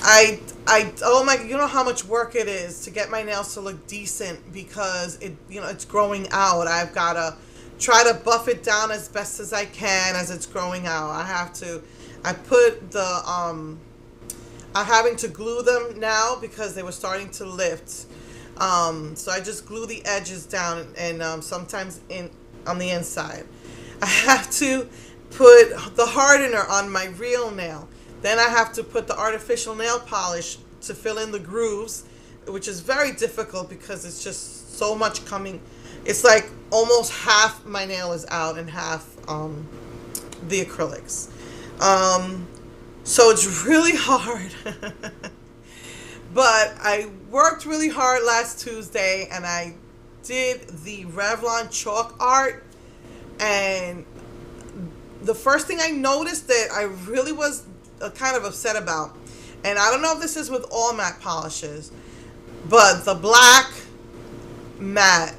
oh my, you know how much work it is to get my nails to look decent because it's growing out. I've got to try to buff it down as best as I can as it's growing out. I'm having to glue them now because they were starting to lift. So I just glue the edges down and sometimes on the inside. I have to put the hardener on my real nail. Then I have to put the artificial nail polish to fill in the grooves, which is very difficult because it's just so much coming. It's like almost half my nail is out and half the acrylics. So it's really hard. But I worked really hard last Tuesday and I did the Revlon chalk art, and the first thing I noticed that I really was kind of upset about, and I don't know if this is with all matte polishes, but the black matte,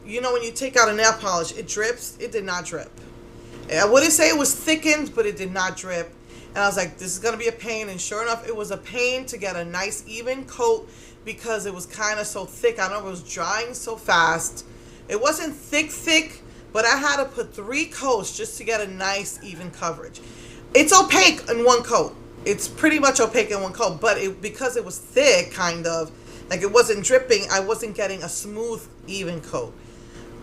when you take out a nail polish, it drips. It did not drip. I wouldn't say it was thickened, but it did not drip. And I was like, this is going to be a pain. And sure enough, it was a pain to get a nice even coat because it was kind of so thick. I don't know if it was drying so fast. It wasn't thick, but I had to put 3 coats just to get a nice even coverage. It's opaque in one coat. It's pretty much opaque in one coat, but because it was thick, kind of, like it wasn't dripping, I wasn't getting a smooth, even coat.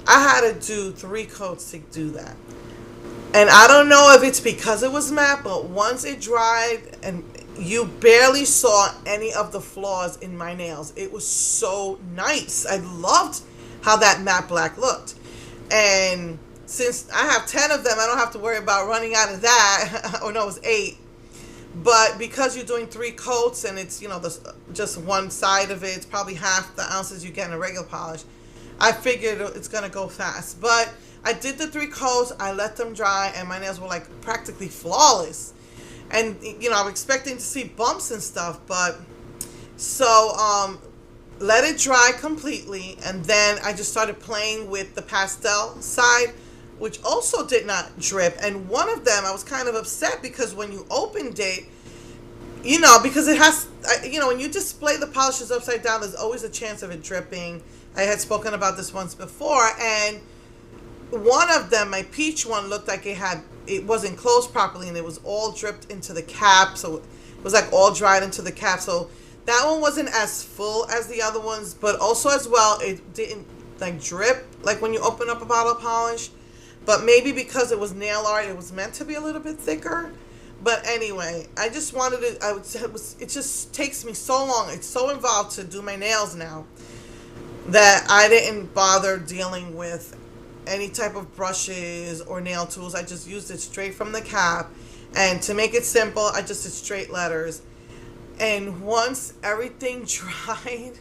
I had to do 3 coats to do that. And I don't know if it's because it was matte, but once it dried and you barely saw any of the flaws in my nails. It was so nice. I loved how that matte black looked. And since I have 10 of them, I don't have to worry about running out of that. Oh no, it was 8. But because you're doing 3 coats and it's, just one side of it, it's probably half the ounces you get in a regular polish. I figured it's going to go fast. But I did the 3 coats, I let them dry, and my nails were like practically flawless. And, I'm expecting to see bumps and stuff, but so let it dry completely, and then I just started playing with the pastel side, which also did not drip. And one of them, I was kind of upset because when you opened it, because it has, when you display the polishes upside down, there's always a chance of it dripping. I had spoken about this once before, and one of them, my peach one, looked like it wasn't closed properly, and it was all dripped into the cap, so it was like all dried into the cap. So that one wasn't as full as the other ones, but also as well, it didn't like drip like when you open up a bottle of polish. But maybe because it was nail art, it was meant to be a little bit thicker. But anyway, I just wanted it. It just takes me so long. It's so involved to do my nails now that I didn't bother dealing with any type of brushes or nail tools. I just used it straight from the cap. And to make it simple, I just did straight letters. And once everything dried,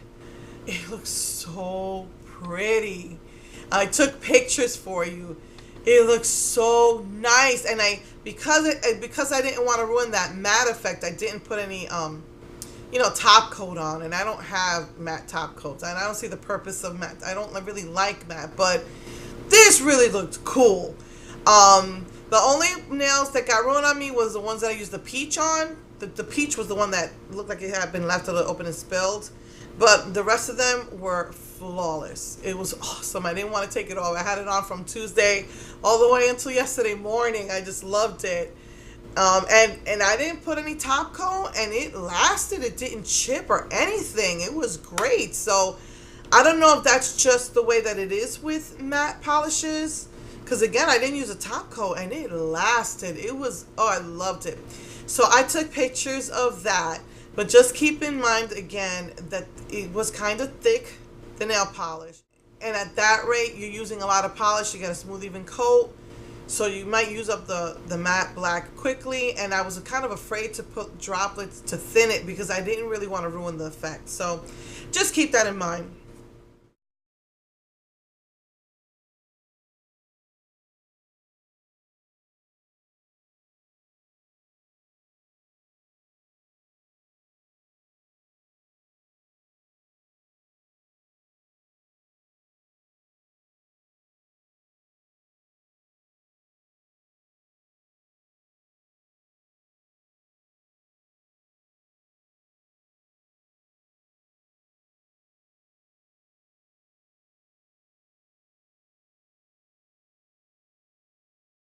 it looks so pretty. I took pictures for you. It looks so nice. And because I didn't want to ruin that matte effect, I didn't put any top coat on, and I don't have matte top coats, and I don't see the purpose of matte. I don't really like matte, but this really looked cool. The only nails that got ruined on me was the ones that I used the peach on. The peach was the one that looked like it had been left a little open and spilled, but the rest of them were flawless. It was awesome. I didn't want to take it off. I had it on from Tuesday all the way until yesterday morning. I just loved it. And I didn't put any top coat, and it lasted. It didn't chip or anything. It was great. So I don't know if that's just the way that it is with matte polishes, because again, I didn't use a top coat and it lasted. I loved it. So I took pictures of that, but just keep in mind again that it was kind of thick, the nail polish, and at that rate you're using a lot of polish to get a smooth even coat. So you might use up the matte black quickly, and I was kind of afraid to put droplets to thin it because I didn't really want to ruin the effect. So just keep that in mind.